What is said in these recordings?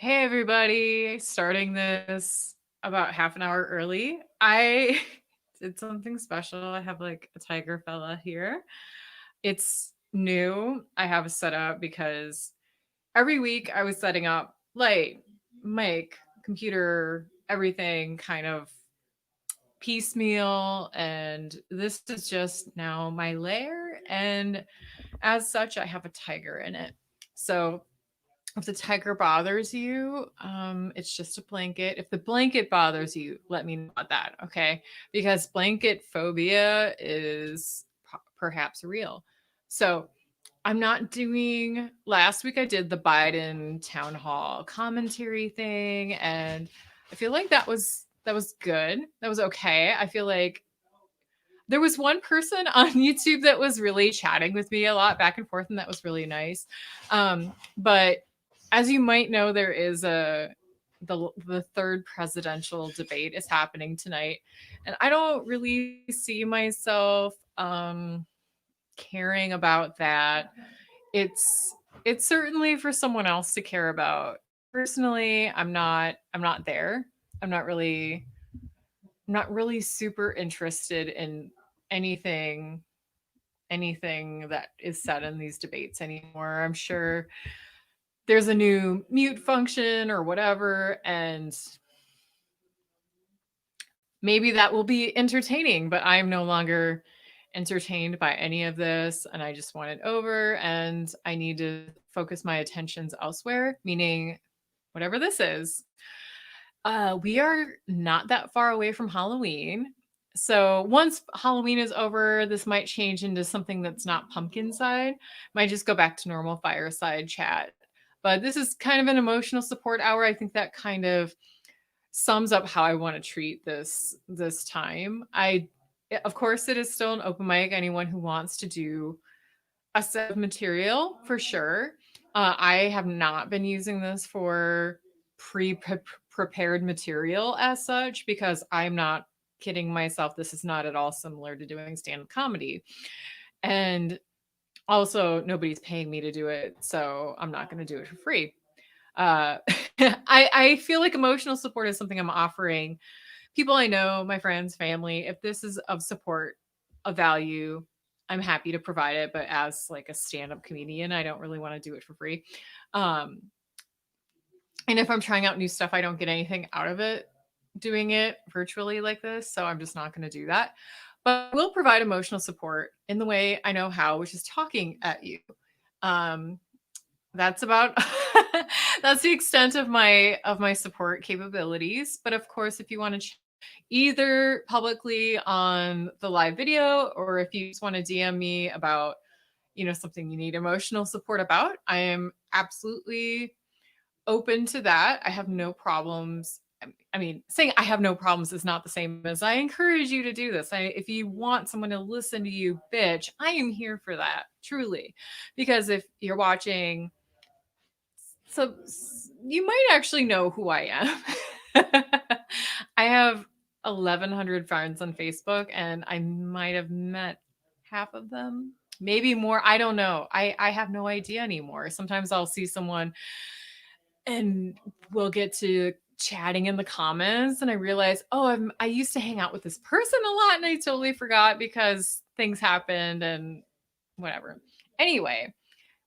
Hey everybody, starting this about half an hour early. I did something special. I have like a tiger fella here. It's new. I have a setup because every week I was setting up light, mic, computer, everything kind of piecemeal. And this is just now my lair. And as such, I have a tiger in it. So if the tiger bothers you, it's just a blanket. If the blanket bothers you, let me know about that, okay? Because blanket phobia is perhaps real. So I'm not doing. Last week I did the Biden town hall commentary thing, and I feel like that was good. That was okay. I feel like there was one person on YouTube that was really chatting with me a lot back and forth, and that was really nice. But as you might know, there is the third presidential debate is happening tonight, and I don't really see myself caring about that. It's it's certainly for someone else to care about. Personally, I'm not there. I'm not really I'm not really super interested in anything anything that is said in these debates anymore. I'm sure there's a new mute function or whatever, and maybe that will be entertaining, but I'm no longer entertained by any of this, and I just want it over, and I need to focus my attentions elsewhere, meaning whatever this is. We are not that far away from Halloween. So once Halloween is over, this might change into something that's not Pumpkinside. Might just go back to normal fireside chat. But this is kind of an emotional support hour. I think that kind of sums up how I want to treat this time. Of course it is still an open mic. Anyone who wants to do a set of material for sure. I have not been using this for prepared material as such because I'm not kidding myself. This is not at all similar to doing stand up comedy. And also, nobody's paying me to do it. So I'm not going to do it for free. Uh, I feel like emotional support is something I'm offering people I know, my friends, family. If this is of support, of value, I'm happy to provide it. But as like a stand-up comedian, I don't really want to do it for free. Um, and if I'm trying out new stuff, I don't get anything out of it doing it virtually like this. So I'm just not going to do that. But I will provide emotional support in the way I know how, which is talking at you. Um, that's about that's the extent of my support capabilities. But of course, if you want to either publicly on the live video or if you just want to DM me about, something you need emotional support about, I am absolutely open to that. I have no problems. I mean, saying I have no problems is not the same as I encourage you to do this. If you want someone to listen to you bitch, I am here for that, truly. Because if you're watching, so you might actually know who I am. I have 1,100 friends on Facebook, and I might have met half of them, maybe more. I don't know. I have no idea anymore. Sometimes I'll see someone and we'll get to chatting in the comments, and I realize, oh, I used to hang out with this person a lot, and I totally forgot because things happened and whatever. Anyway,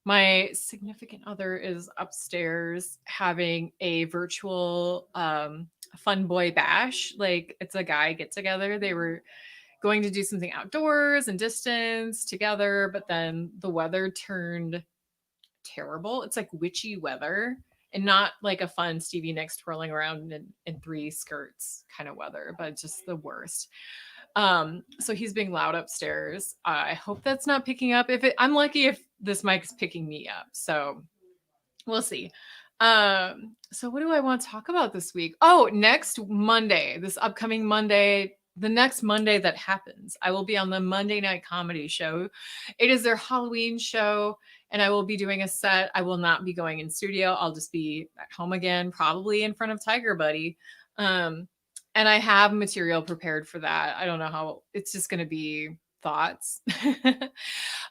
my significant other is upstairs having a virtual fun boy bash. Like it's a guy get together. They were going to do something outdoors and distance together, but then the weather turned terrible. It's like witchy weather and not like a fun Stevie Nicks twirling around in three skirts kind of weather, but just the worst. So he's being loud upstairs. I hope that's not picking up. I'm lucky if this mic is picking me up. So we'll see. So what do I want to talk about this week? Oh, next Monday, this upcoming Monday, the next Monday that happens, I will be on the Monday Night Comedy Show. It is their Halloween show, and I will be doing a set. I will not be going in studio. I'll just be at home again, probably in front of Tiger Buddy. And I have material prepared for that. I don't know how it's just going to be thoughts.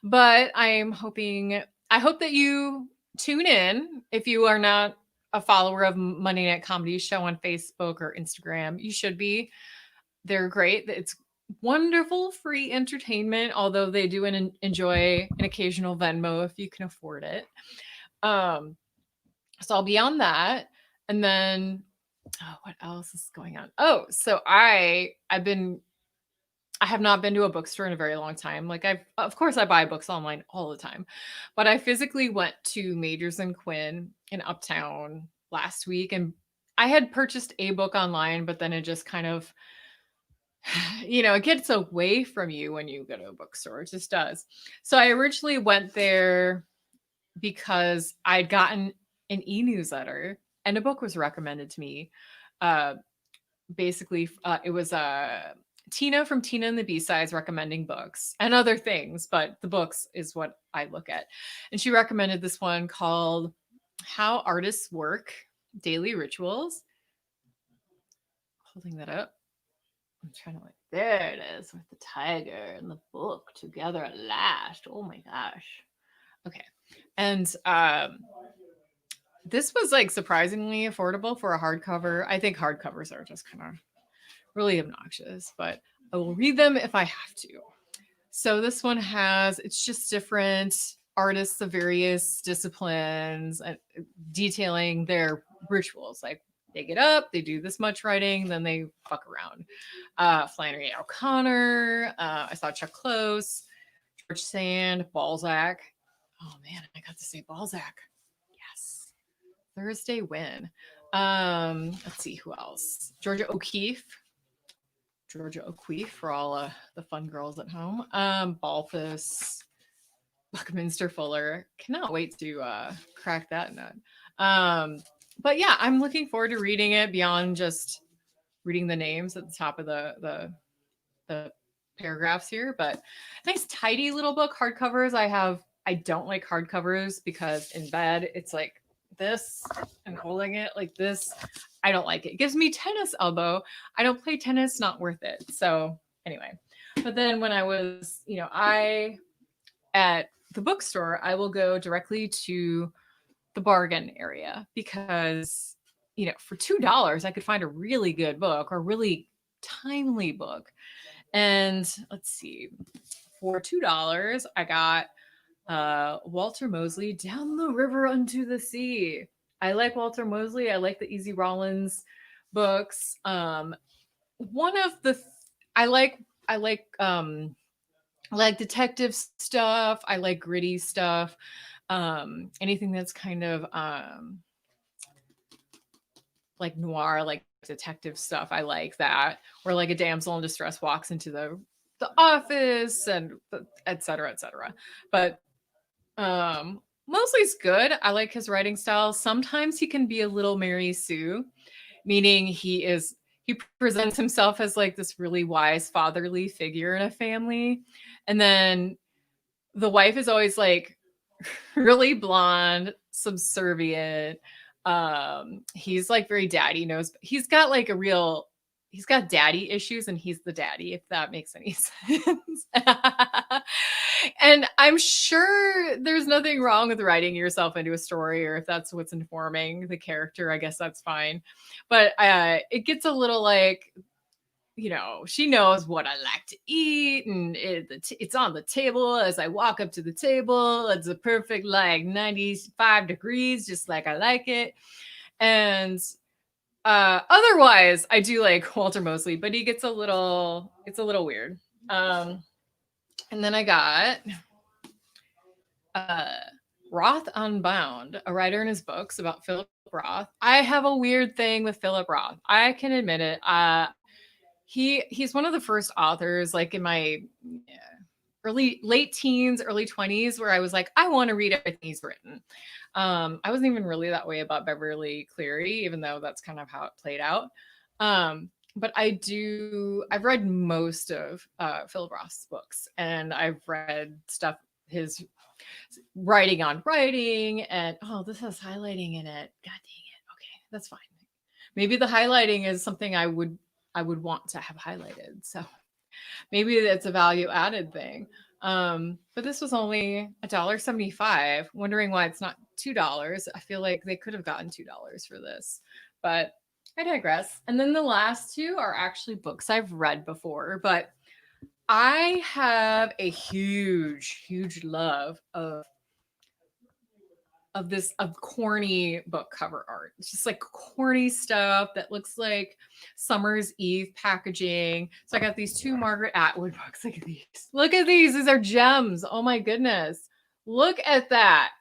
But I hope that you tune in if you are not a follower of Monday Night Comedy Show on Facebook or Instagram, you should be. They're great. It's wonderful free entertainment, although they do enjoy an occasional Venmo if you can afford it. So I'll be on that. And then what else is going on? Oh, so I have not been to a bookstore in a very long time. Like of course I buy books online all the time, but I physically went to Majors and Quinn in Uptown last week, and I had purchased a book online, but then it just kind of, it gets away from you when you go to a bookstore. It just does. So I originally went there because I'd gotten an e-newsletter and a book was recommended to me. Basically, it was Tina from Tina and the B-Sides recommending books and other things, but the books is what I look at. And she recommended this one called How Artists Work, Daily Rituals. Holding that up. I'm trying to there it is with the tiger and the book together at last. Oh my gosh. Okay. And this was like surprisingly affordable for a hardcover. I think hardcovers are just kind of really obnoxious, but I will read them if I have to. So this one it's just different artists of various disciplines and detailing their rituals. Like they get up, they do this much writing, then they fuck around. Flannery O'Connor, I saw Chuck Close, George Sand, Balzac. Oh man, I got to say Balzac. Yes. Thursday win. Let's see who else. Georgia O'Keeffe for all the fun girls at home. Balthus, Buckminster Fuller. Cannot wait to crack that nut. But yeah, I'm looking forward to reading it beyond just reading the names at the top of the paragraphs here. But nice, tidy little book. Hardcovers. I don't like hardcovers because in bed it's like this and holding it like this. I don't like it. It gives me tennis elbow. I don't play tennis, not worth it. So anyway, but then when I was, at the bookstore, I will go directly to the bargain area because, for $2, I could find a really good book or really timely book. And let's see, for $2, I got Walter Mosley, Down the River Unto the Sea. I like Walter Mosley. I like the Easy Rollins books. One of the I like detective stuff. I like gritty stuff. Anything that's kind of like noir, like detective stuff. I like that. Where like a damsel in distress walks into the office and et cetera, et cetera. But Mosley's good. I like his writing style. Sometimes he can be a little Mary Sue, meaning he presents himself as like this really wise fatherly figure in a family. And then the wife is always like really blonde, subservient. He's like very daddy knows. He's got daddy issues and he's the daddy, if that makes any sense. And I'm sure there's nothing wrong with writing yourself into a story, or if that's what's informing the character, I guess that's fine. But it gets a little like, she knows what I like to eat, and it's on the table as I walk up to the table. It's a perfect like 95 degrees, just like I like it. And otherwise, I do like Walter Mosley, but it's a little weird. And then I got Roth Unbound, a writer in his books about Philip Roth. I have a weird thing with Philip Roth. I can admit it. He's one of the first authors, like in my late teens, early 20s, where I was like, I want to read everything he's written. I wasn't even really that way about Beverly Cleary, even though that's kind of how it played out. But I've read most of Philip Roth's books, and I've read stuff, his writing on writing, and this has highlighting in it. God dang it. Okay, that's fine. Maybe the highlighting is something I would want to have highlighted. So maybe that's a value added thing. But this was only $1.75. Wondering why it's not $2. I feel like they could have gotten $2 for this, but I digress. And then the last two are actually books I've read before, but I have a huge love of corny book cover art. It's just like corny stuff that looks like Summer's Eve packaging. So I got these two Margaret Atwood books. Look at these. Look at these. These are gems. Oh my goodness. Look at that.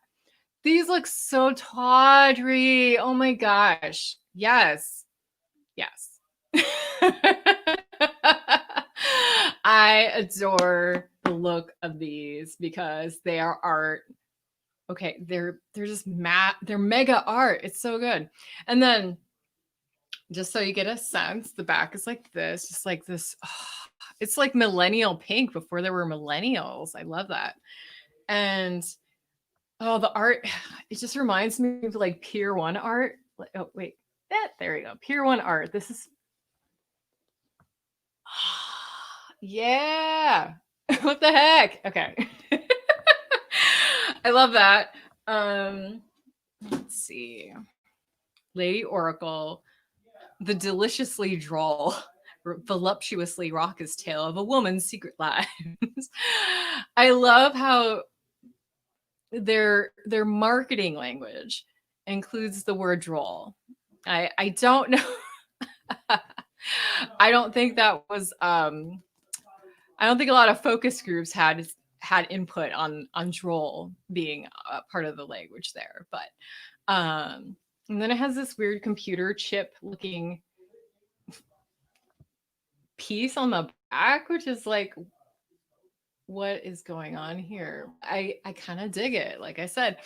These look so tawdry. Oh my gosh. Yes. Yes. I adore the look of these because they are art. Okay, they're just they're mega art. It's so good. And then just so you get a sense, the back is like this, just like this. Oh, it's like millennial pink before there were millennials. I love that. And oh, the art, it just reminds me of like Pier 1 art. Oh, wait. There you go. Pier 1 art. This is yeah. What the heck? Okay. I love that. Let's see. Lady Oracle, the deliciously droll, voluptuously raucous tale of a woman's secret lives. I love how their marketing language includes the word droll. I don't know. I don't think that was I don't think a lot of focus groups had input on droll being a part of the language there, but and then it has this weird computer chip looking piece on the back, which is like, what is going on here? I kind of dig it, like I said.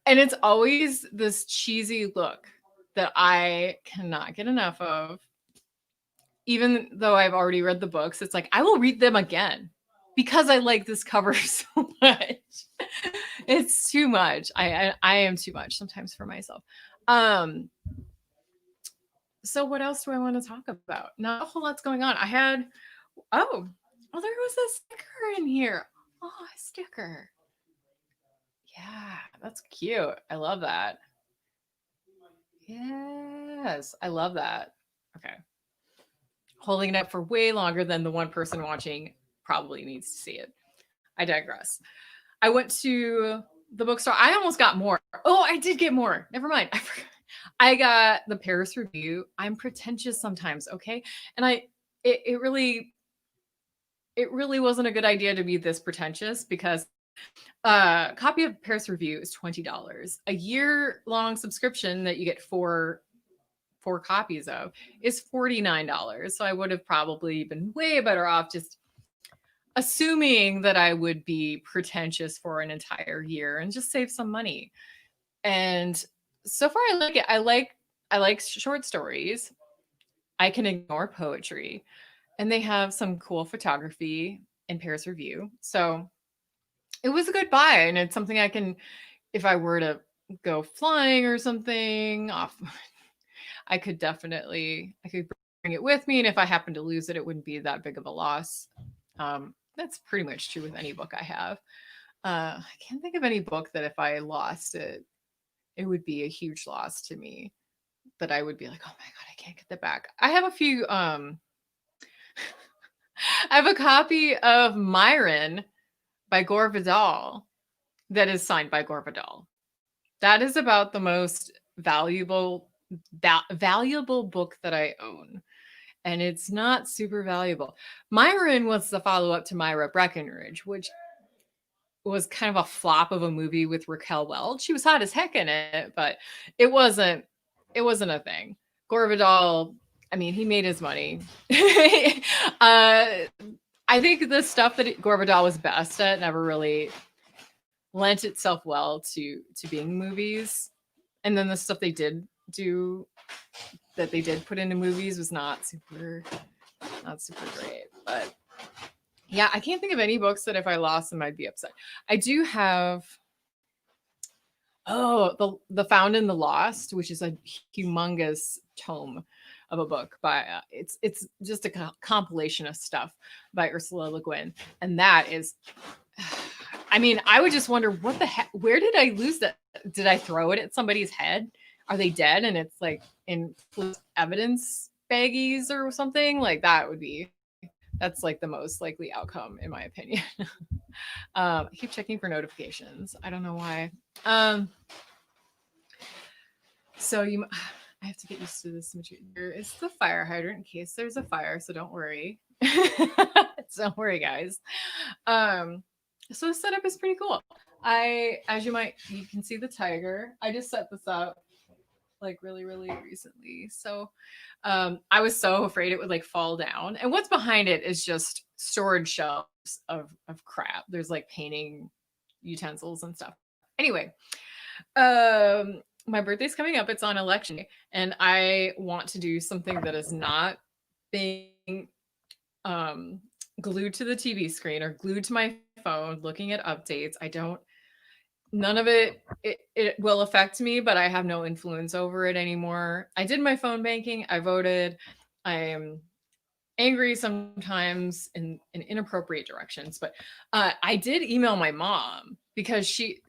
And it's always this cheesy look that I cannot get enough of. Even though I've already read the books, it's like I will read them again because I like this cover so much. It's too much. I am too much sometimes for myself. So what else do I want to talk about? Not a whole lot's going on. I had there was a sticker in here. Oh, a sticker. Yeah, that's cute. I love that. Yes, I love that. Okay. Holding it up for way longer than the one person watching probably needs to see it. I digress. I went to the bookstore. I almost got more. Oh, I did get more. Never mind. I forgot. I got the Paris Review. I'm pretentious sometimes, okay? And it really wasn't a good idea to be this pretentious because a copy of Paris Review is $20. A year-long subscription that you get four copies of is $49. So I would have probably been way better off just assuming that I would be pretentious for an entire year and just save some money. And so far I like it. I like short stories. I can ignore poetry. And they have some cool photography in Paris Review. So it was a good buy. And it's something I can, if I were to go flying or something off, I could bring it with me. And if I happen to lose it, it wouldn't be that big of a loss. That's pretty much true with any book I have. I can't think of any book that if I lost it, it would be a huge loss to me. That I would be like, oh my God, I can't get that back. I have a few, I have a copy of Myron by Gore Vidal that is signed by Gore Vidal. That is about the most valuable book that I own. And it's not super valuable. Myron was the follow-up to Myra Breckenridge, which was kind of a flop of a movie with Raquel Welch. She was hot as heck in it, but it wasn't a thing. Gore Vidal, I mean, he made his money. I think the stuff that Gore Vidal was best at never really lent itself well to being movies. And then the stuff they did do that they did put into movies was not super great. But yeah, I can't think of any books that if I lost them, I'd be upset. I do have the Found and the Lost, which is a humongous tome of a book by it's just a compilation of stuff by Ursula Le Guin, and that is I mean, I would just wonder what the heck, where did I lose that? Did I throw it at somebody's head? Are they dead? And it's like in evidence baggies or something? Like that would be, that's like the most likely outcome in my opinion. I keep checking for notifications. I don't know why. So you, I have to get used to this material. There is the fire hydrant in case there's a fire, so don't worry. Don't worry, guys. So the setup is pretty cool. As you can see the tiger. I just set this up like really, really recently. So I was so afraid it would like fall down. And what's behind it is just storage shelves of crap. There's like painting utensils and stuff. Anyway, my birthday's coming up. It's on election day, and I want to do something that is not being glued to the TV screen or glued to my phone looking at updates. None of it will affect me, but I have no influence over it anymore. I did my phone banking. I voted. I am angry sometimes in inappropriate directions, but I did email my mom because she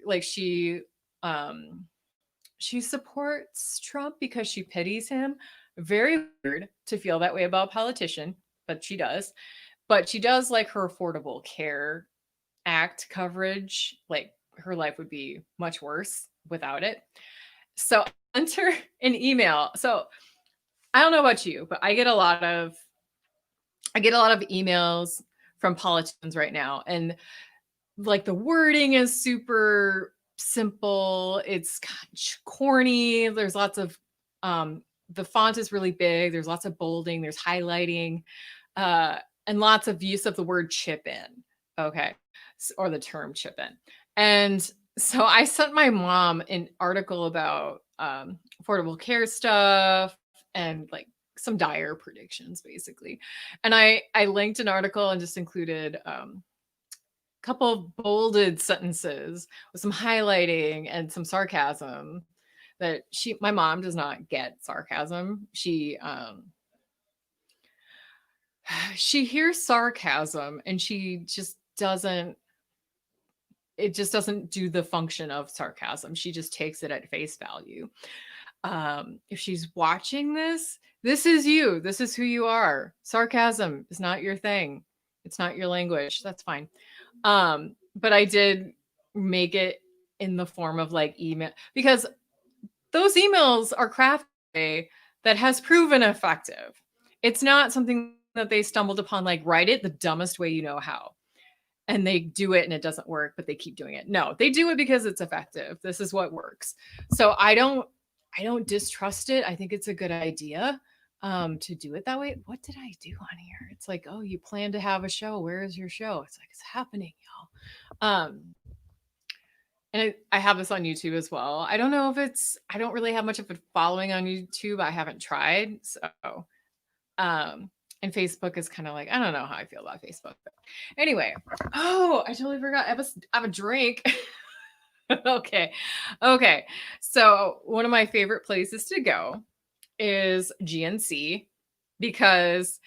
supports Trump because she pities him. Very weird to feel that way about a politician, but she does. But she does like her Affordable Care Act coverage. Like her life would be much worse without it. So enter an email. So I don't know about you, but I get a lot of emails from politicians right now, and like the wording is super simple. It's corny. There's lots of the font is really big. There's lots of bolding. There's highlighting, and lots of use of the word chip in. Okay, or the term chip in. And so I sent my mom an article about affordable care stuff and like some dire predictions basically. And I linked an article and just included couple of bolded sentences with some highlighting and some sarcasm that my mom does not get sarcasm. She hears sarcasm and it just doesn't do the function of sarcasm. She just takes it at face value. If she's watching this is you. This is who you are. Sarcasm is not your thing. It's not your language. That's fine. But I did make it in the form of like email because those emails are crafted that has proven effective. It's not something that they stumbled upon, like write it the dumbest way you know how. And they do it and it doesn't work, but they keep doing it. No, they do it because it's effective. This is what works. So I don't distrust it. I think it's a good idea to do it that way. What did I do on here? It's like, oh, you plan to have a show. Where is your show? It's like, it's happening, y'all. And I have this on YouTube as well. I don't know if I don't really have much of a following on YouTube. I haven't tried. So, and Facebook is kind of like, I don't know how I feel about Facebook. But anyway, oh, I totally forgot. I have a drink. Okay. So one of my favorite places to go is GNC because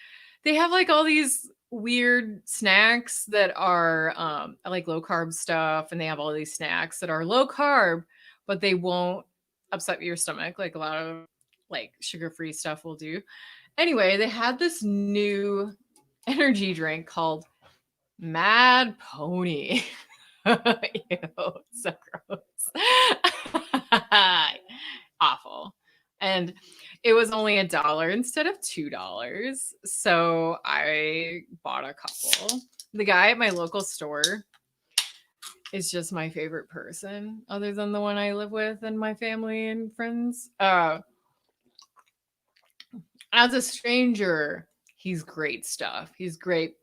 they have like all these weird snacks that are like low carb stuff, and they have all these snacks that are low carb, but they won't upset your stomach like a lot of like sugar-free stuff will do. Anyway, they had this new energy drink called Mad Pony. Ew, so gross. Awful. And it was only $1 instead of $2. So I bought a couple. The guy at my local store is just my favorite person, other than the one I live with and my family and friends. As a stranger, he's great stuff. He's great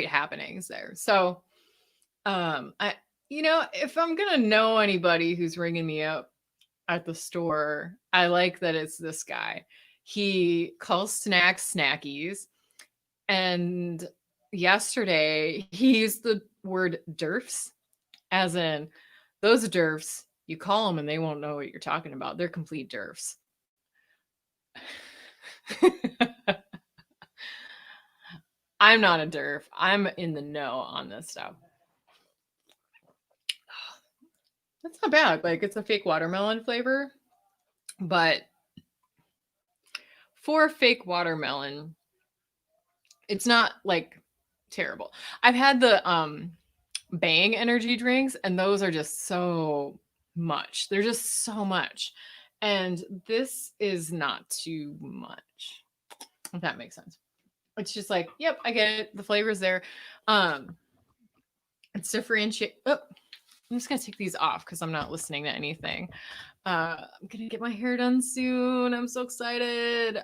happenings there. So if I'm gonna know anybody who's ringing me up at the store, I like that it's this guy. He calls snacks snackies. And yesterday he used the word derfs, as in those derfs, you call them and they won't know what you're talking about. They're complete derfs. I'm not a derf. I'm in the know on this stuff. That's not bad. Like it's a fake watermelon flavor, but for fake watermelon, it's not like terrible. I've had the Bang energy drinks and those are just so much. They're just so much. And this is not too much. If that makes sense. It's just like, yep, I get it. The flavor's there. Um it's differentiate. Oh, I'm just gonna take these off because I'm not listening to anything. I'm gonna get my hair done soon. I'm so excited.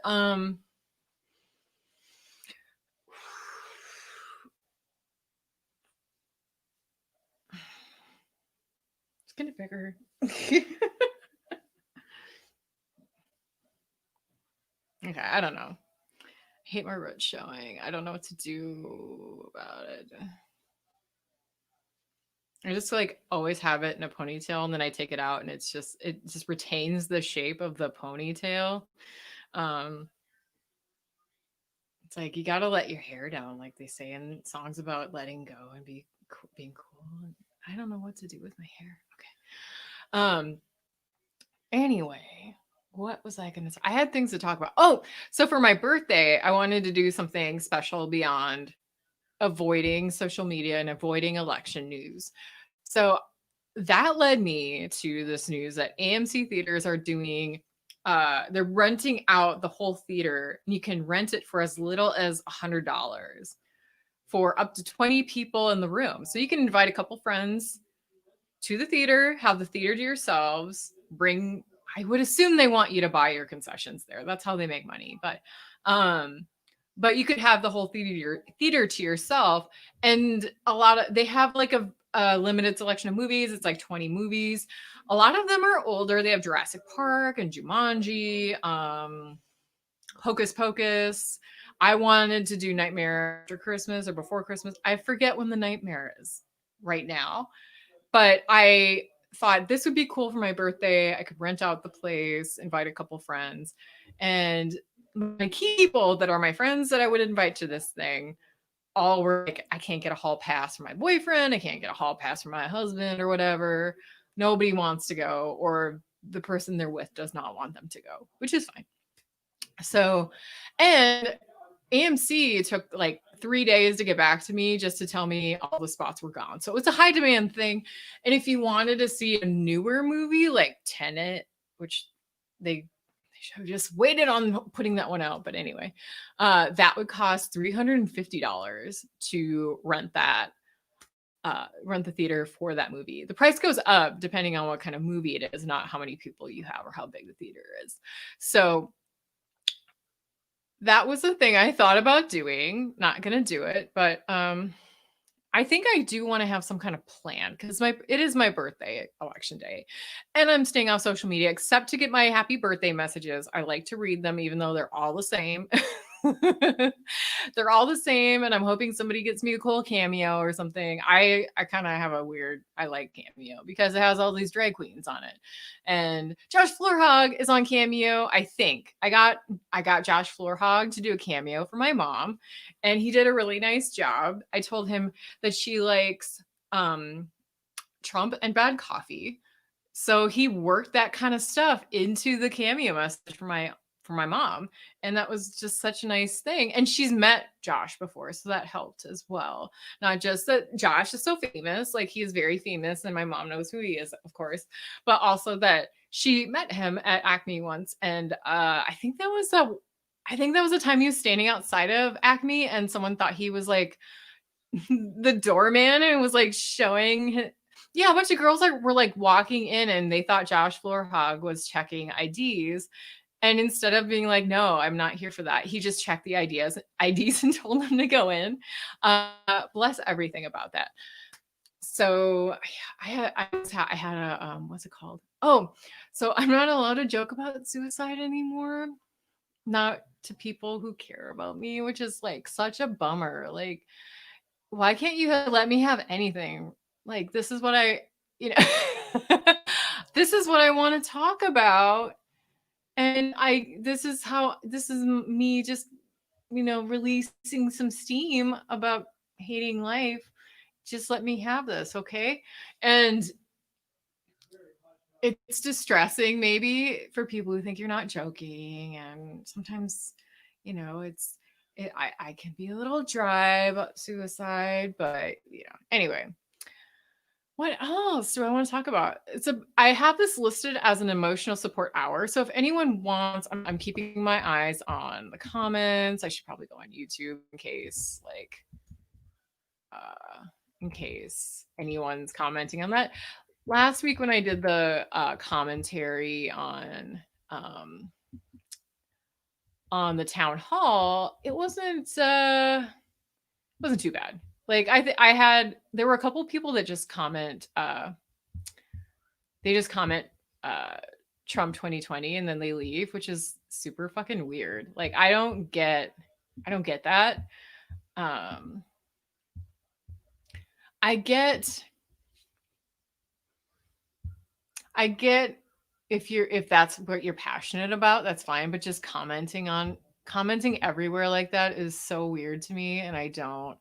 It's getting bigger. Okay, I don't know. I hate my roots showing. I don't know what to do about it. I just like always have it in a ponytail and then I take it out and it just retains the shape of the ponytail. Um it's like you got to let your hair down like they say in songs about letting go and being cool. I don't know what to do with my hair. Okay. Anyway, what was I going to say? I had things to talk about. Oh, so for my birthday, I wanted to do something special beyond avoiding social media and avoiding election news. So that led me to this news that AMC theaters are doing they're renting out the whole theater and you can rent it for as little as $100 for up to 20 people in the room. So you can invite a couple friends to the theater, have the theater to yourselves, bring I would assume they want you to buy your concessions there. That's how they make money. But you could have the whole theater to yourself and a lot of they have like a limited selection of movies. It's like 20 movies. A lot of them are older. They have Jurassic Park and Jumanji, Hocus Pocus. I wanted to do Nightmare After Christmas or Before Christmas. I forget when the Nightmare is right now, but I thought this would be cool for my birthday. I could rent out the place, invite a couple friends, and my key people that are my friends that I would invite to this thing all were like, I can't get a hall pass for my boyfriend. I can't get a hall pass for my husband or whatever. Nobody wants to go, or the person they're with does not want them to go, which is fine. So, and AMC took like 3 days to get back to me just to tell me all the spots were gone. So it's a high demand thing. And if you wanted to see a newer movie like Tenet, which they should have just waited on putting that one out. But anyway, that would cost $350 to rent the theater for that movie. The price goes up depending on what kind of movie it is, not how many people you have or how big the theater is. So that was the thing I thought about doing. Not gonna do it, but I think I do want to have some kind of plan because it is my birthday, election day, and I'm staying off social media except to get my happy birthday messages. I like to read them, even though they're all the same. They're all the same, and I'm hoping somebody gets me a cool cameo or something. I kind of have a weird I like Cameo because it has all these drag queens on it, and Josh Floorhog is on Cameo. I think I got Josh Floorhog to do a cameo for my mom, and he did a really nice job. I told him that she likes Trump and bad coffee. So he worked that kind of stuff into the cameo message for my mom, and that was just such a nice thing. And she's met Josh before, so that helped as well. Not just that Josh is so famous, like he is very famous and my mom knows who he is, of course, but also that she met him at Acme once, and I think that was the time he was standing outside of Acme and someone thought he was like the doorman and was like showing yeah, a bunch of girls were like walking in and they thought Josh Floorhog was checking IDs. And instead of being like, no, I'm not here for that, he just checked the IDs and told them to go in. Bless everything about that. So I had a what's it called? Oh, so I'm not allowed to joke about suicide anymore. Not to people who care about me, which is like such a bummer. Like, why can't you let me have anything? Like, this is what you know, this is what I want to talk about. And this is me just, releasing some steam about hating life. Just let me have this, okay? And, I this is what I wanna talk about, and I think I do wanna have some kind of plan because my it is my birthday election day, and I'm staying off social media except to get my happy birthday messages. I like to read them, even though they're all the same. it's distressing maybe for people who think you're not joking, and sometimes, I can be a little dry about suicide, but anyway. What else do I want to talk about? I have this listed as an emotional support hour. So if anyone wants, I'm keeping my eyes on the comments. I should probably go on YouTube in case anyone's commenting on that. Last week when I did the commentary on the town hall, it wasn't too bad. Like there were a couple people that just comment uh Trump 2020 and then they leave, which is super fucking weird. Like I don't get that. Um I get if that's what you're passionate about, that's fine, but just commenting everywhere like that is so weird to me, and I don't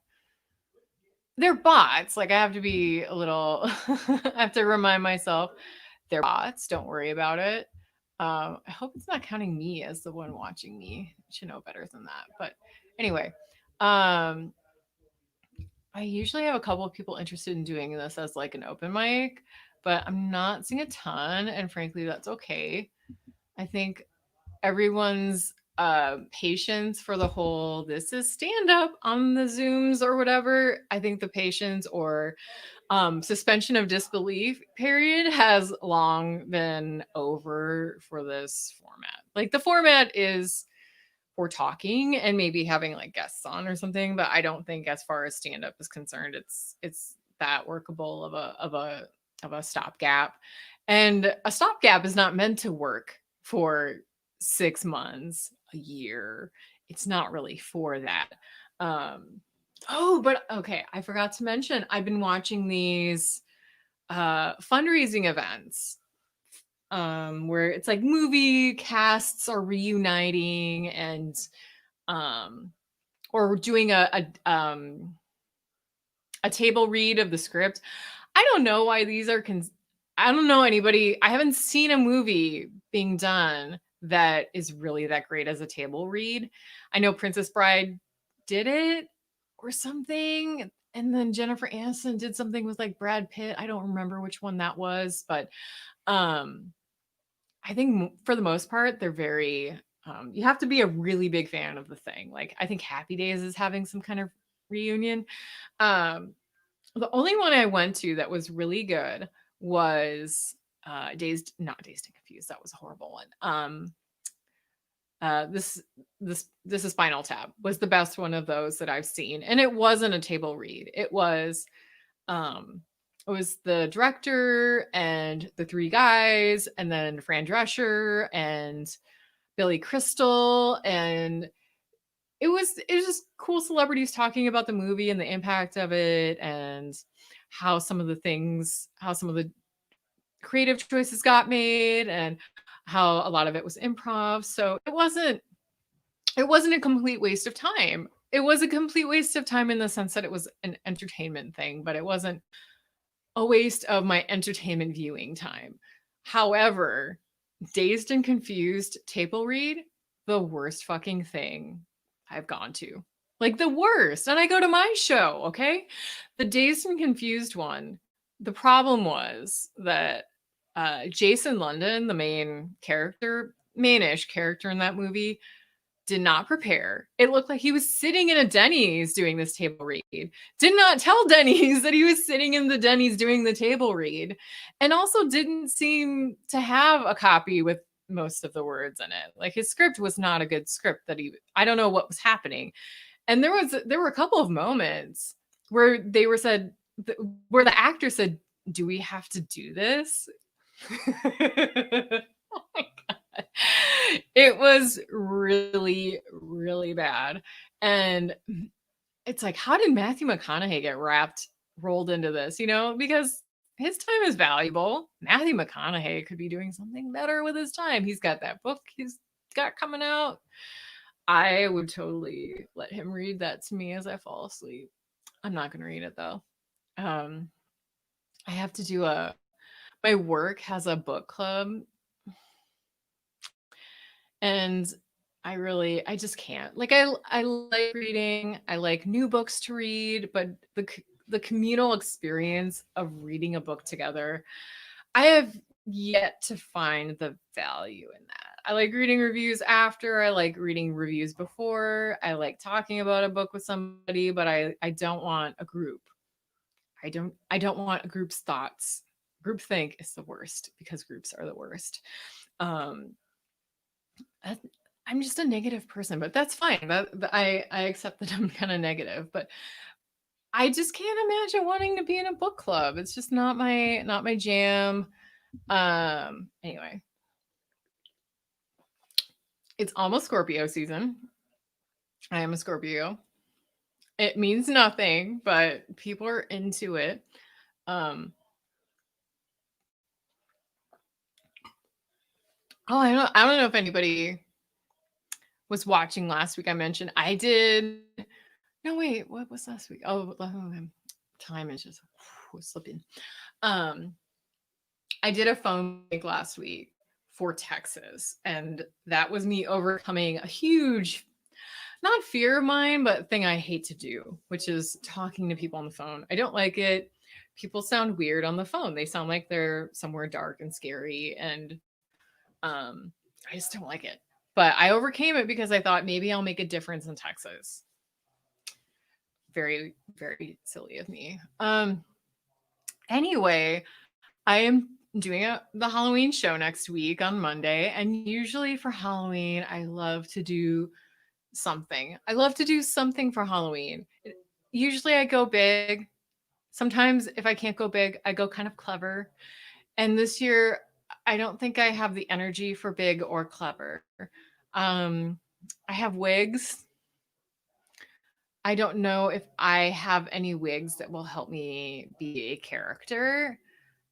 they're bots. Like I have to be a little I have to remind myself they're bots. Don't worry about it. I hope it's not counting me as the one watching me. I should know better than that. But anyway, um, I usually have a couple of people interested in doing this as like an open mic, but I'm not seeing a ton, and frankly, that's okay. I think everyone's patience for the whole this is stand up on the Zooms or whatever. I think the patience or suspension of disbelief period has long been over for this format. Like the format is for talking and maybe having like guests on or something, but I don't think as far as stand up is concerned, it's that workable of a stopgap. And a stopgap is not meant to work for 6 months, a year. It's not really for that. Oh, but okay, I forgot to mention I've been watching these fundraising events where it's like movie casts are reuniting and or doing a table read of the script. I don't know why these are I don't know anybody. I haven't seen a movie being done that is really that great as a table read. I know Princess Bride did it or something, and then Jennifer Aniston did something with like Brad Pitt. I don't remember which one that was, but um I think for the most part they're very you have to be a really big fan of the thing. Like I think Happy Days is having some kind of reunion. Um the only one I went to that was really good was not Dazed and Confused. That was a horrible one. This this is Spinal Tap was the best one of those that I've seen, and it wasn't a table read. Um, it was the director and the three guys, and then Fran Drescher and Billy Crystal, and it was just cool celebrities talking about the movie and the impact of it, and how some of the creative choices got made, and how a lot of it was improv. So it wasn't a complete waste of time. It was a complete waste of time in the sense that it was an entertainment thing, but it wasn't a waste of my entertainment viewing time. However, Dazed and Confused table read, the worst fucking thing I've gone to. Like the worst. And I go to my show, okay? The Dazed and Confused one, the problem was that Jason London, the mainish character in that movie, did not prepare. It looked like he was sitting in a Denny's doing this table read. Did not tell Denny's that he was sitting in the Denny's doing the table read. And also didn't seem to have a copy with most of the words in it. Like his script was not a good script I don't know what was happening. And there were a couple of moments where where the actor said, "Do we have to do this?" Oh my God. It was really, really bad. And it's like, how did Matthew McConaughey get rolled into this? Because his time is valuable. Matthew McConaughey could be doing something better with his time. He's got that book he's got coming out. I would totally let him read that to me as I fall asleep. I'm not going to read it though. I have to do my work has a book club, and I just can't. Like I like reading. I like new books to read, but the communal experience of reading a book together, I have yet to find the value in that. I like reading reviews after, I like reading reviews before, I like talking about a book with somebody, but I don't want a group. I don't want a group's thoughts. Groupthink is the worst because groups are the worst. Um that- I'm just a negative person, but that's fine. I accept that I'm kind of negative, but I just can't imagine wanting to be in a book club. It's just not my jam. Anyway, it's almost Scorpio season. I am a Scorpio. It means nothing, but people are into it. Um, I don't know if anybody was watching last week. I mentioned I did. No, wait, what was last week? Oh, time is just slipping. Um, I did a phone bank last week for Texas, and that was me overcoming a huge, not fear of mine, but thing I hate to do, which is talking to people on the phone. I don't like it. People sound weird on the phone. They sound like they're somewhere dark and scary, and I just don't like it. But I overcame it because I thought maybe I'll make a difference in Texas. Very, very silly of me. Anyway, I am doing the Halloween show next week on Monday, and usually for Halloween, I love to do something. I love to do something for Halloween. Usually I go big. Sometimes if I can't go big, I go kind of clever. And this year I don't think I have the energy for big or clever. Um I have wigs. I don't know if I have any wigs that will help me be a character.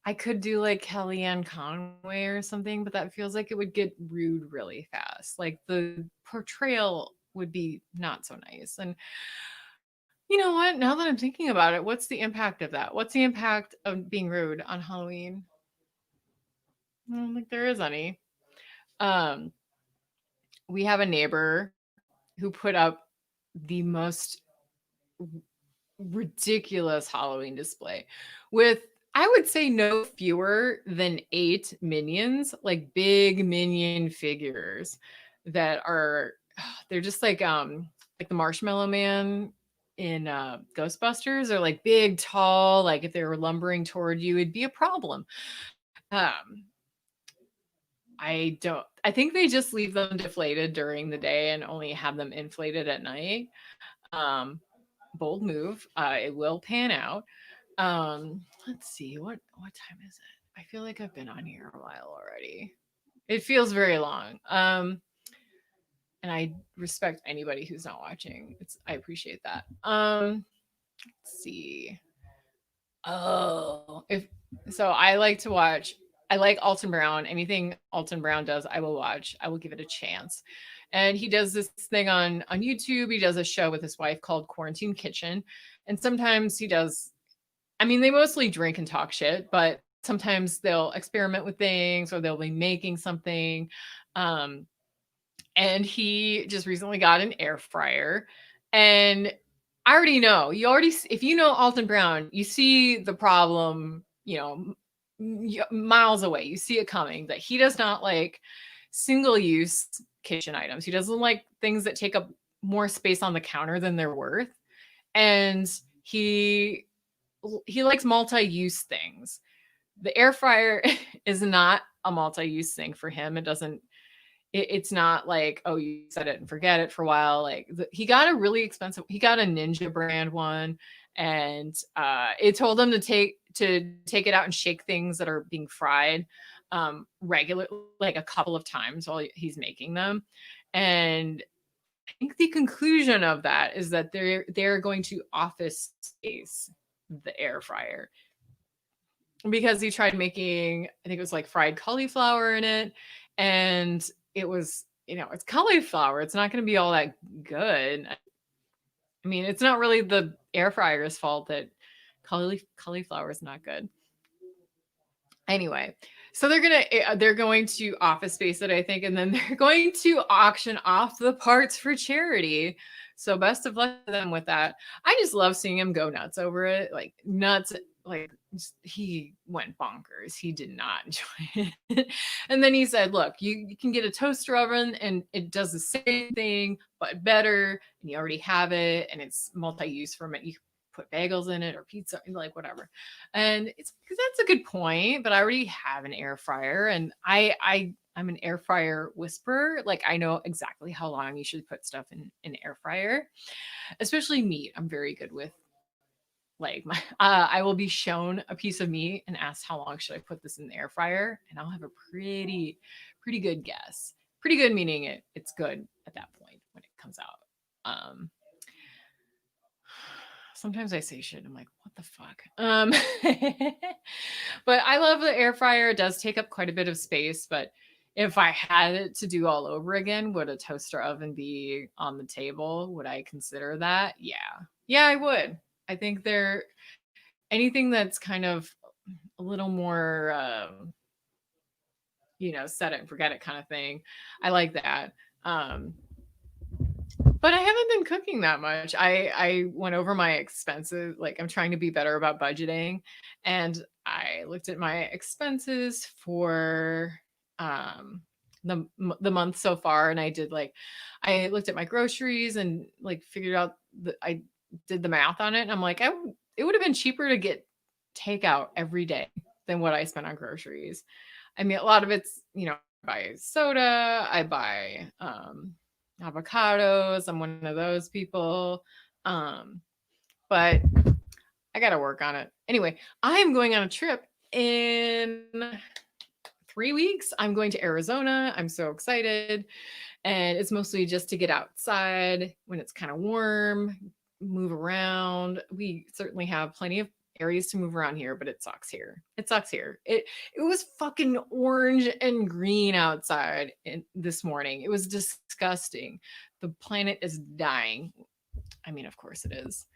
I could do like Kellyanne Conway or something, but that feels like it would get rude really fast. Like the portrayal would be not so nice. And you know what? Now that I'm thinking about it, what's the impact of that? What's the impact of being rude on Halloween? I don't think there is any. Um, we have a neighbor who put up the most ridiculous Halloween display with, I would say, no fewer than 8 minions, like big minion figures that are they're just like the Marshmallow Man in Ghostbusters, or like big, tall, like if they were lumbering toward you, it'd be a problem. Um I think they just leave them deflated during the day and only have them inflated at night. Um Bold move. It will pan out. Let's see, what time is it? I feel like I've been on here a while already. It feels very long. And I respect anybody who's not watching. I appreciate that. Let's see. Oh, if so, I like to watch. I like Alton Brown. Anything Alton Brown does, I will watch. I will give it a chance. And he does this thing on YouTube. He does a show with his wife called Quarantine Kitchen, and sometimes he does. I mean, they mostly drink and talk shit, but sometimes they'll experiment with things or they'll be making something. Um, and he just recently got an air fryer, and I already know, if you know Alton Brown, you see the problem, miles away. You see it coming, that he does not like single use kitchen items. He doesn't like things that take up more space on the counter than they're worth. And he likes multi-use things. The air fryer is not a multi-use thing for him. It's not like, oh, you set it and forget it for a while. Like he got he got a Ninja brand one, and it told him to take it out and shake things that are being fried regular, like a couple of times while he's making them. And I think the conclusion of that is that they're going to office space the air fryer, because he tried making, I think it was like fried cauliflower in it, and it was, it's cauliflower. It's not going to be all that good. I mean, it's not really the air fryer's fault that cauliflower is not good. Anyway, so they're going to office space it, I think, and then they're going to auction off the parts for charity. So best of luck to them with that. I just love seeing him go nuts over it, like nuts. Like he went bonkers. He did not enjoy it. And then he said, "Look, you can get a toaster oven, and it does the same thing but better. And you already have it, and it's multi-use for it. You can put bagels in it or pizza, like whatever." And it's because that's a good point, but I already have an air fryer, and I'm an air fryer whisperer. Like I know exactly how long you should put stuff in an air fryer, especially meat. I'm very good with like my I will be shown a piece of meat and asked how long should I put this in the air fryer, and I'll have a pretty good guess. Pretty good meaning it's good at that point when it comes out. Sometimes I say shit. I'm like, what the fuck? But I love the air fryer. It does take up quite a bit of space. But if I had it to do all over again, would a toaster oven be on the table? Would I consider that? Yeah. Yeah, I would. I think anything that's kind of a little more, set it and forget it kind of thing. I like that. But I haven't been cooking that much. I went over my expenses. Like I'm trying to be better about budgeting, and I looked at my expenses for um the month so far, and I looked at my groceries and like figured out that I did the math on it, and I'm like, it would have been cheaper to get takeout every day than what I spent on groceries. I mean, a lot of it's, I buy soda, I buy avocados. I'm one of those people. But I got to work on it. Anyway, I am going on a trip in 3 weeks. I'm going to Arizona. I'm so excited. And it's mostly just to get outside when it's kind of warm, move around. We certainly have plenty of areas to move around here, but it sucks here. It sucks here. It was fucking orange and green outside this morning. It was disgusting. The planet is dying. I mean, of course it is.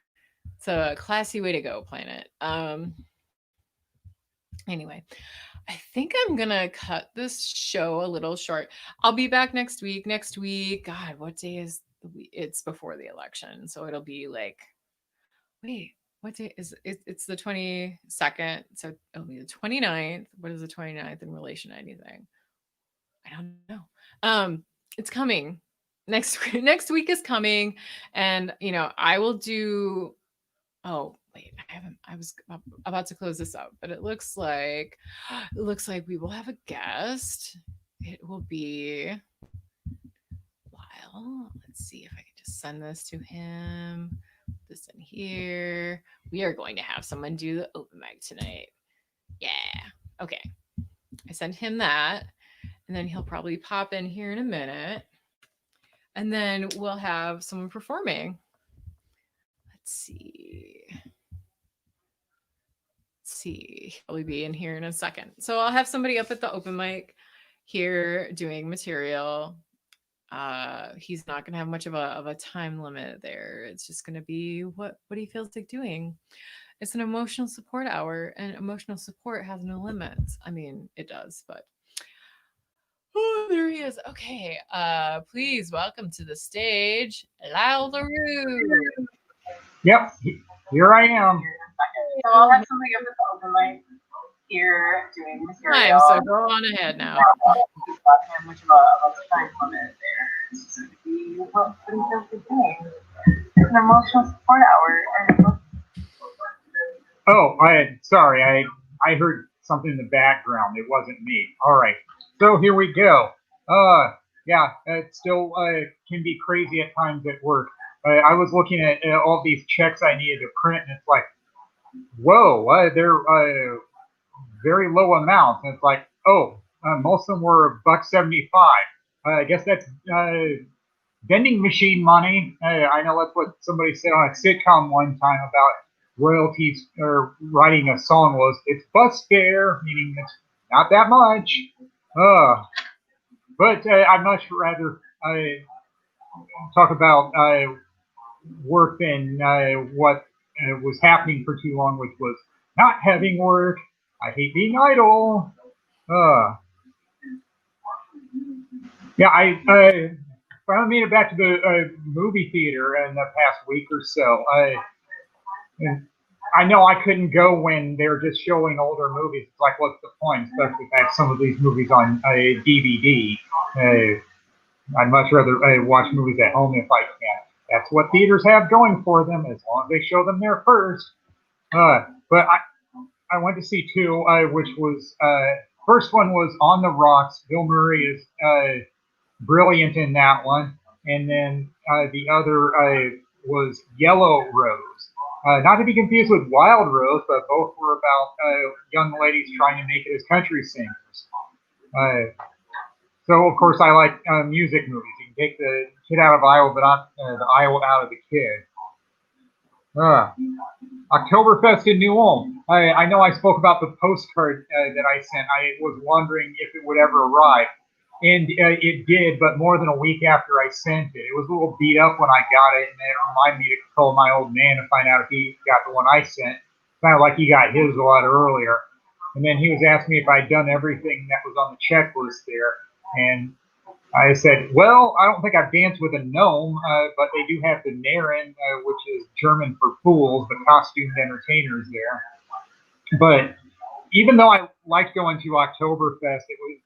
It's a classy way to go, planet. Anyway, I think I'm gonna cut this show a little short. I'll be back next week. Next week, God, what day is the week? It's before the election, so it'll be like, wait, what day is it? It's the 22nd, so it'll be the 29th. What is the 29th in relation to anything? I don't know. It's coming. Next week is coming, and I will do. Oh wait, I was about to close this up, but it looks like we will have a guest. It will be Lyle. Let's see if I can just send this to him. This in here. We are going to have someone do the open mic tonight. Yeah. Okay. I sent him that, and then he'll probably pop in here in a minute, and then we'll have someone performing. Let's see. He'll be in here in a second. So I'll have somebody up at the open mic here doing material. He's not going to have much of a time limit there. It's just going to be what he feels like doing. It's an emotional support hour, and emotional support has no limits. I mean, it does, but oh, there he is. Okay. Please welcome to the stage, Lyle LaRue. Yep, here I am. So I'll have somebody up at the open mic here doing material. So go on ahead now. Just not have much of a time limit there. It's just going to be what he feels like doing. It's an emotional support hour. Oh, sorry. I heard something in the background. It wasn't me. All right. So here we go. Yeah, it still can be crazy at times at work. I was looking at all these checks I needed to print, and it's like, whoa, they're very low amounts. And it's like, oh, most of them were $1.75. I guess that's vending machine money. I know that's what somebody said on a sitcom one time about royalties or writing a song was, it's bus fare, meaning it's not that much. But I'd much rather talk about work than what was happening for too long, which was not having work. I hate being idle. Uh, yeah, I finally made it back to the movie theater in the past week or so. And I know I couldn't go when they're just showing older movies. It's like, what's the point? Especially if I have some of these movies on DVD. I'd much rather watch movies at home if I can. That's what theaters have going for them, as long as they show them there first. But I went to see two, which was first one was On the Rocks. Bill Murray is brilliant in that one, and then the other was Yellow Rose. Not to be confused with Wild Rose, but both were about young ladies trying to make it as country singers. So of course I like music movies. You can take the kid out of Iowa, but not the Iowa out of the kid. Oktoberfest in New Ulm. I know I spoke about the postcard that I sent. I was wondering if it would ever arrive. And it did, but more than a week after I sent it. It was a little beat up when I got it, and it reminded me to call my old man to find out if he got the one I sent. Kind of like he got his a lot earlier. And then he was asking me if I'd done everything that was on the checklist there. And I said, well, I don't think I've danced with a gnome, but they do have the Naren, which is German for fools, the costumed entertainers there. But even though I liked going to Oktoberfest, it was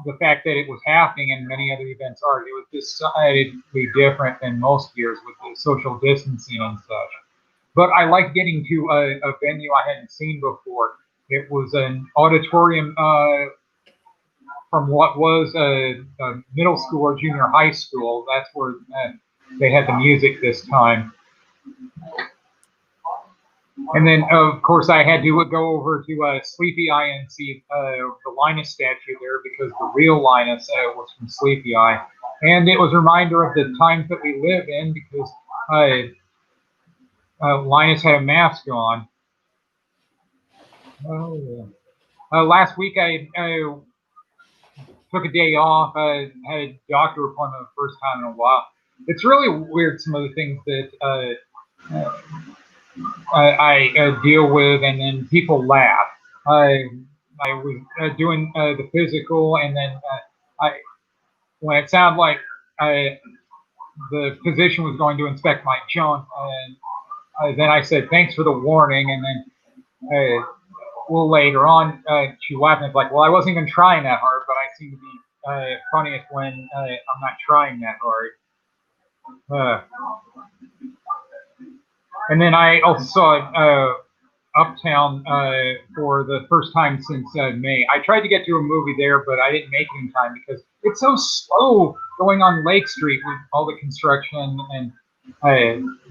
the fact that it was happening and many other events are, it was decidedly different than most years with the social distancing and such. But I liked getting to a venue I hadn't seen before. It was an auditorium from what was a middle school or junior high school. That's where they had the music this time. And then, of course, I had to go over to Sleepy Eye and see the Linus statue there because the real Linus was from Sleepy Eye. And it was a reminder of the times that we live in because Linus had a mask on. Last week, I took a day off. I had a doctor appointment the first time in a while. It's really weird, some of the things that I deal with, and then people laugh. I was doing the physical, and then when it sounded like the physician was going to inspect my junk, and then I said, thanks for the warning, and then a little later on, she laughed and was like, well, I wasn't even trying that hard, but I seem to be funniest when I'm not trying that hard. And then I also saw Uptown for the first time since May. I tried to get to a movie there, but I didn't make it in time because it's so slow going on Lake Street with all the construction and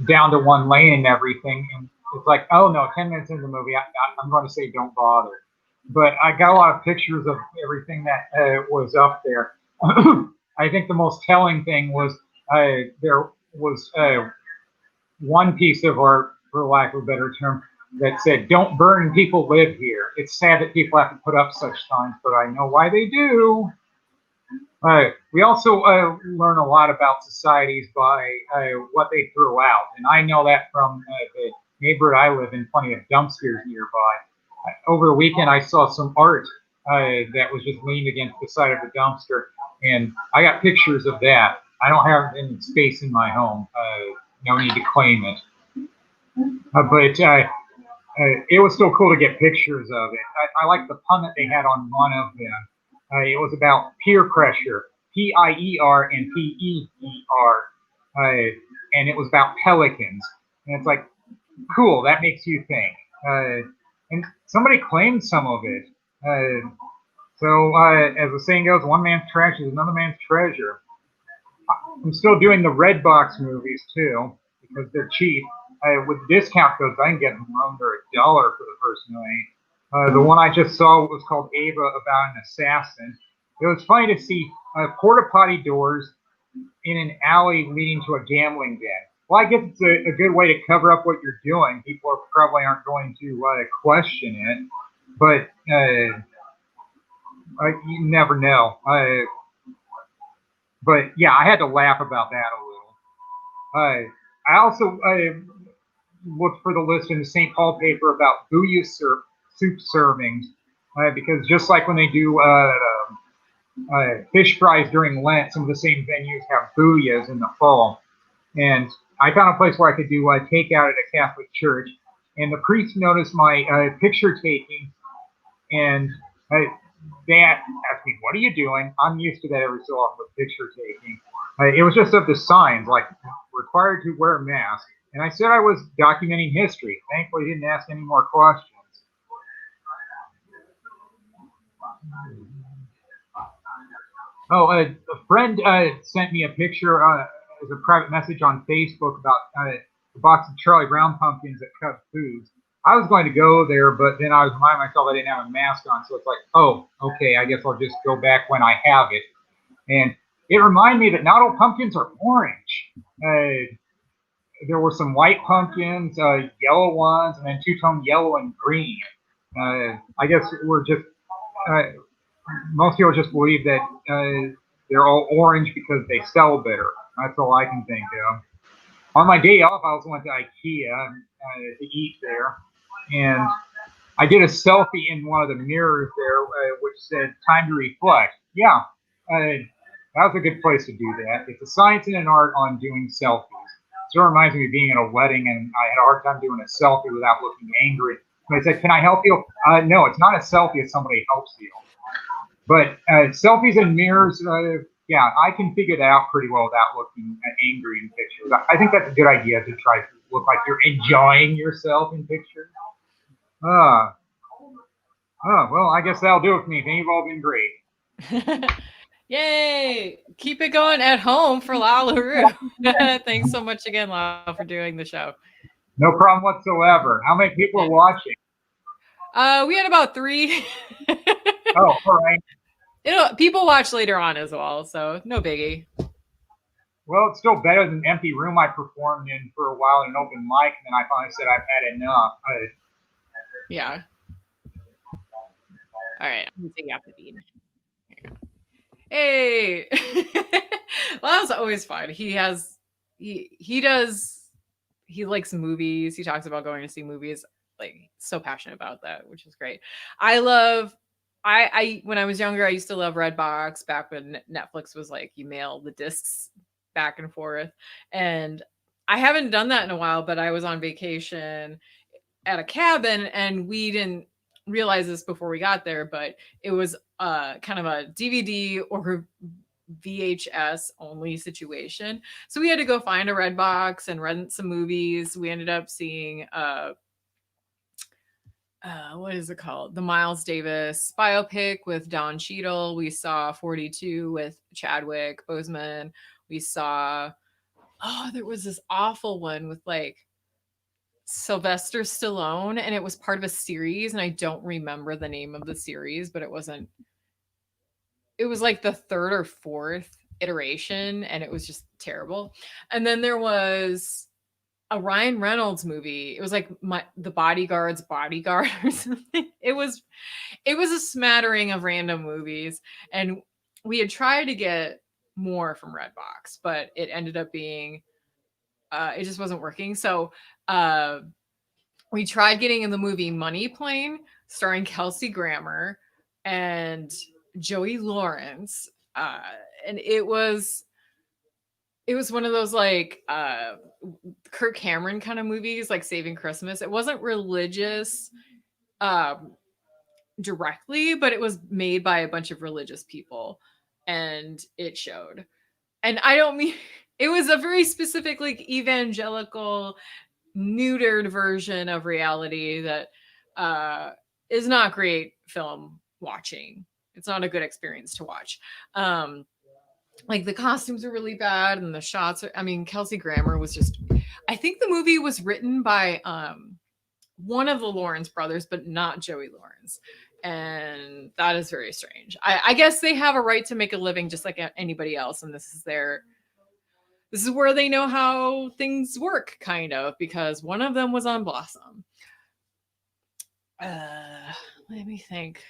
down to one lane and everything. And it's like, oh no, 10 minutes into the movie, I'm going to say don't bother. But I got a lot of pictures of everything that was up there. I think the most telling thing was there was one piece of art, for lack of a better term, that said, don't burn, people live here. It's sad that people have to put up such signs, but I know why they do. We also learn a lot about societies by what they throw out. And I know that from the neighborhood I live in, plenty of dumpsters nearby. Over the weekend, I saw some art that was just leaned against the side of the dumpster. And I got pictures of that. I don't have any space in my home. No need to claim it. But it was still cool to get pictures of it. I like the pun that they had on one of them. It was about peer pressure, P-I-E-R and P-E-E-R. And it was about pelicans. And it's like, cool, that makes you think. And somebody claimed some of it. So as the saying goes, one man's trash is another man's treasure. I'm still doing the Red Box movies too because they're cheap. With discount codes, I can get them under $1 for the first night. The one I just saw was called Ava, about an assassin. It was funny to see porta potty doors in an alley leading to a gambling den. Well, I guess it's a good way to cover up what you're doing. People probably aren't going to question it, but you never know. But yeah, I had to laugh about that a little. I also looked for the list in the St. Paul paper about Booyah soup servings because just like when they do fish fries during Lent, some of the same venues have booyahs in the fall. And I found a place where I could do takeout at a Catholic church. And the priest noticed my picture taking, and they asked me, "What are you doing?" I'm used to that every so often with picture taking. It was just of the signs, like required to wear a mask. And I said I was documenting history. Thankfully, he didn't ask any more questions. Oh, a friend sent me a picture as a private message on Facebook about a box of Charlie Brown pumpkins at Cub Foods. I was going to go there, but then I was reminding myself I didn't have a mask on, so it's like, oh, okay, I guess I'll just go back when I have it. And it reminded me that not all pumpkins are orange. There were some white pumpkins, yellow ones, and then two-tone yellow and green. I guess we're just most people just believe that they're all orange because they sell better. That's all I can think of. On my day off, I also went to IKEA to eat there, and I did a selfie in one of the mirrors there, which said "Time to reflect." Yeah, that was a good place to do that. It's a science and an art on doing selfies. So it reminds me of being at a wedding, and I had a hard time doing a selfie without looking angry. And I said, "Can I help you?" No, it's not a selfie if somebody helps you. But selfies and mirrors, yeah, I can figure that out pretty well without looking angry in pictures. I think that's a good idea to try to look like you're enjoying yourself in pictures. Uh, well, I guess that'll do it for me. You've all been great. Yay! Keep it going at home for Laluru. Thanks so much again, Lal, for doing the show. No problem whatsoever. How many people are watching? We had about 3. Oh, all right. People watch later on as well, so no biggie. Well, it's still better than the empty room I performed in for a while in an open mic, and then I finally said I've had enough. Yeah. All right, I'm gonna take out the bean. Hey, well, that was always fun. He likes movies. He talks about going to see movies. Like, so passionate about that, which is great. I when I was younger, I used to love Redbox back when Netflix was like you mail the discs back and forth. And I haven't done that in a while, but I was on vacation at a cabin and we didn't realize this before we got there, but it was kind of a DVD or VHS only situation. So we had to go find a Redbox and rent some movies. We ended up seeing what is it called? The Miles Davis biopic with Don Cheadle. We saw 42 with Chadwick Boseman. We saw there was this awful one with like Sylvester Stallone, and it was part of a series, and I don't remember the name of the series, but it was like the 3rd or 4th iteration, and it was just terrible. And then there was a Ryan Reynolds movie. It was like the Bodyguard's Bodyguard or something. It was a smattering of random movies, and we had tried to get more from Redbox, but it ended up being it just wasn't working. So we tried getting in the movie Money Plane, starring Kelsey Grammer and Joey Lawrence, and it was one of those like Kirk Cameron kind of movies, like Saving Christmas. It wasn't religious directly, but it was made by a bunch of religious people, and it showed. And I don't mean it was a very specific like evangelical neutered version of reality that is not great film watching. It's not a good experience to watch. Like the costumes are really bad and the shots are, I mean, Kelsey Grammer was just, I think the movie was written by one of the Lawrence brothers, but not Joey Lawrence. And that is very strange. I guess they have a right to make a living just like anybody else. And this is where they know how things work, kind of, because one of them was on Blossom. Let me think.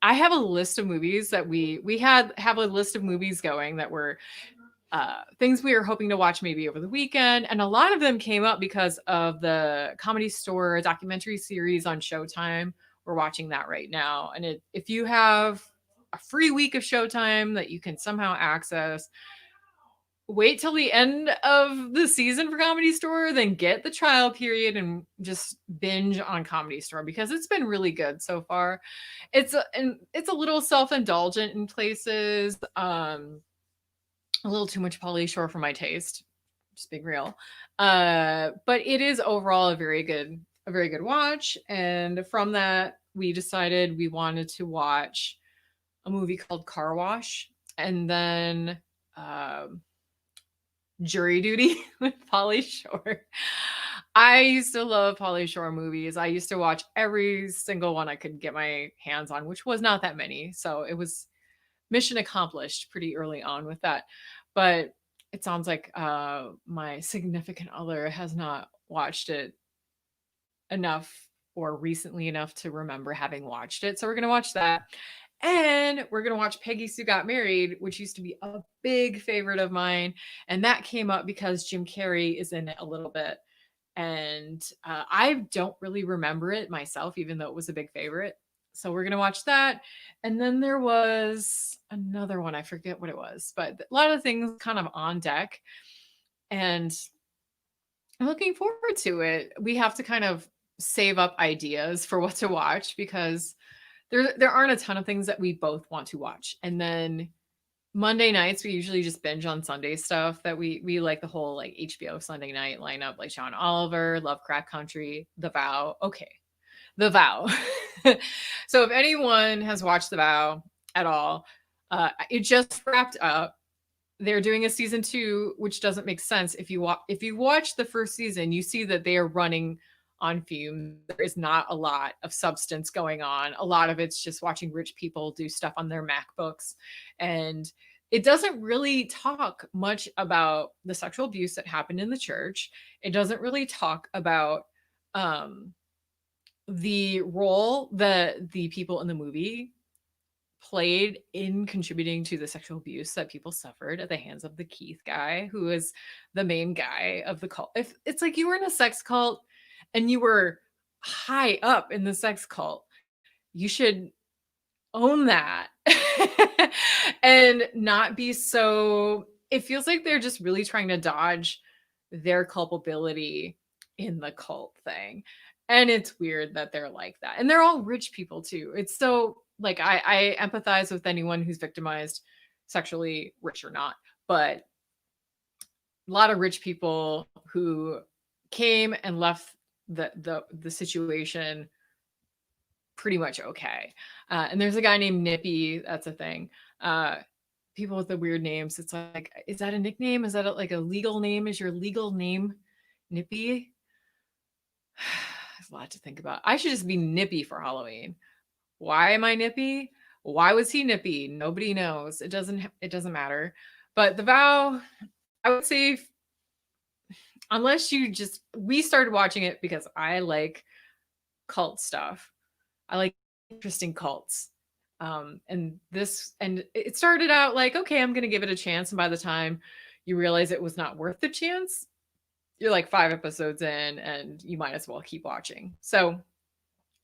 I have a list of movies that we have a list of movies going that were things we were hoping to watch maybe over the weekend, and a lot of them came up because of the Comedy Store documentary series on Showtime we're watching that right now. And if you have a free week of Showtime that you can somehow access, wait till the end of the season for Comedy Store, then get the trial period and just binge on Comedy Store because it's been really good so far. It's a little self-indulgent in places, a little too much Pauly Shore for my taste, just being real. But it is overall a very good watch. And from that, we decided we wanted to watch a movie called Car Wash, and then um, Jury Duty with Pauly Shore. I used to love Pauly Shore movies. I used to watch every single one I could get my hands on, which was not that many. So it was mission accomplished pretty early on with that. But it sounds like my significant other has not watched it enough or recently enough to remember having watched it. So we're going to watch that. And we're going to watch Peggy Sue Got Married, which used to be a big favorite of mine. And that came up because Jim Carrey is in it a little bit. And I don't really remember it myself, even though it was a big favorite. So we're going to watch that. And then there was another one. I forget what it was, but a lot of things kind of on deck. And I'm looking forward to it. We have to kind of save up ideas for what to watch because there aren't a ton of things that we both want to watch. And then Monday nights we usually just binge on Sunday stuff that we like the whole like HBO Sunday night lineup, like John Oliver, Lovecraft Country, The Vow. Okay. The Vow. So if anyone has watched The Vow at all, it just wrapped up. They're doing a season 2, which doesn't make sense. If you watch the first season, you see that they are running on fumes. There is not a lot of substance going on. A lot of it's just watching rich people do stuff on their MacBooks. And it doesn't really talk much about the sexual abuse that happened in the church. It doesn't really talk about the role that the people in the movie played in contributing to the sexual abuse that people suffered at the hands of the Keith guy, who is the main guy of the cult. If it's like you were in a sex cult and you were high up in the sex cult, you should own that and not be so. It feels like they're just really trying to dodge their culpability in the cult thing. And it's weird that they're like that. And they're all rich people too. It's so like I empathize with anyone who's victimized sexually, rich or not, but a lot of rich people who came and left the situation pretty much okay. And there's a guy named Nippy. That's a thing. People with the weird names. It's like, is that a nickname? Is that like a legal name? Is your legal name Nippy? There's a lot to think about. I should just be Nippy for Halloween. Why am I Nippy? Why was he Nippy? Nobody knows. It doesn't matter. But The Vow, I would say unless you just we started watching it because I like cult stuff. I like interesting cults. And it started out like, okay, I'm gonna give it a chance. And by the time you realize it was not worth the chance, you're like 5 episodes in and you might as well keep watching. So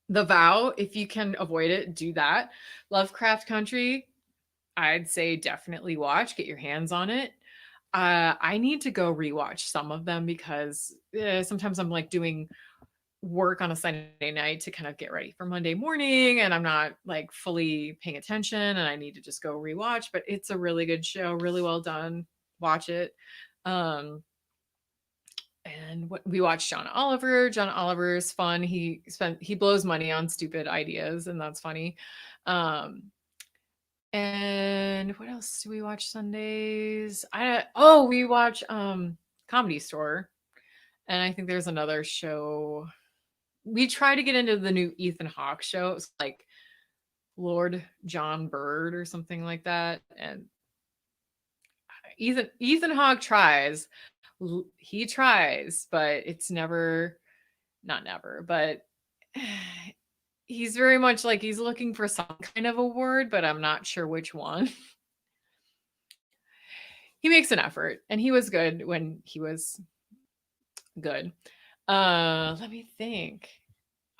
The Vow, if you can avoid it, do that. Lovecraft Country, I'd say definitely watch, get your hands on it. I need to go rewatch some of them because sometimes I'm like doing work on a Sunday night to kind of get ready for Monday morning and I'm not like fully paying attention and I need to just go rewatch, but it's a really good show, really well done. Watch it. Um and what we watched John Oliver. John Oliver is fun. He blows money on stupid ideas and that's funny. Um and what else do we watch Sundays? We watch Comedy Store. And I think there's another show. We try to get into the new Ethan Hawke show. It's like Lord John Bird or something like that. And Ethan Hawke tries. He tries, but it's never not never, but he's very much like he's looking for some kind of award, but I'm not sure which one. He makes an effort and he was good when he was good. Let me think.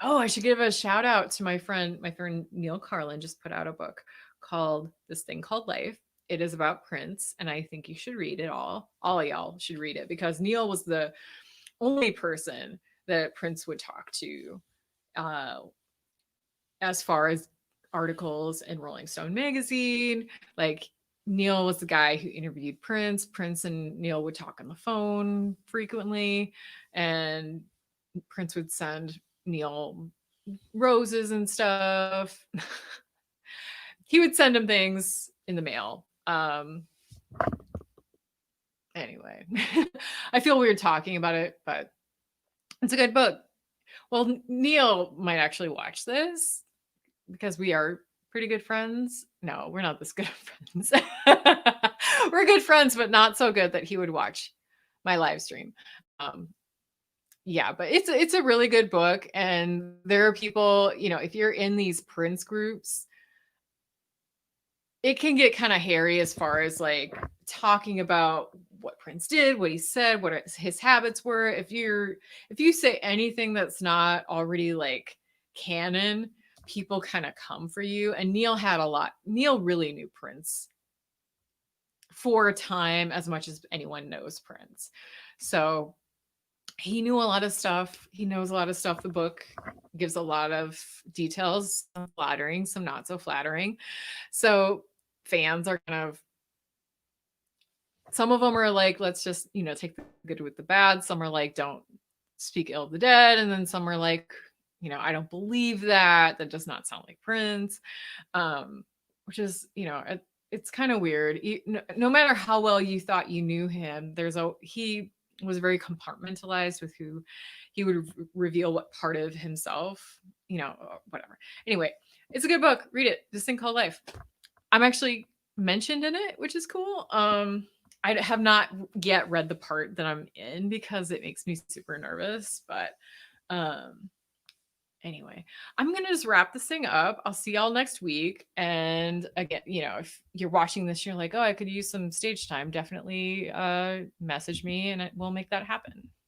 Oh, I should give a shout out to my friend Neil Carlin just put out a book called This Thing Called Life. It is about Prince, and I think you should read it all. All of y'all should read it because Neil was the only person that Prince would talk to uh, as far as articles in Rolling Stone magazine. Like Neil was the guy who interviewed Prince. Prince and Neil would talk on the phone frequently, and Prince would send Neil roses and stuff. He would send him things in the mail. Anyway, I feel weird talking about it, but it's a good book. Well, Neil might actually watch this because we are pretty good friends. No, we're not this good of friends. We're good friends, but not so good that he would watch my live stream. Um, yeah, but it's a really good book, and there are people, if you're in these Prince groups, it can get kind of hairy as far as like talking about what Prince did, what he said, what his habits were. If you say anything that's not already like canon, people kind of come for you. And Neil really knew Prince for a time as much as anyone knows Prince. So he knew a lot of stuff. He knows a lot of stuff. The book gives a lot of details, some flattering, some not so flattering. So fans are kind of, some of them are like, let's just, take the good with the bad. Some are like, don't speak ill of the dead. And then some are like, I don't believe that. That does not sound like Prince. Which is, it's kind of weird. No matter how well you thought you knew him, he was very compartmentalized with who he would reveal what part of himself, whatever. Anyway, it's a good book. Read it. This Thing Called Life. I'm actually mentioned in it, which is cool. I have not yet read the part that I'm in because it makes me super nervous. But anyway, I'm going to just wrap this thing up. I'll see y'all next week. And again, if you're watching this, you're like, oh, I could use some stage time, definitely message me and we'll make that happen.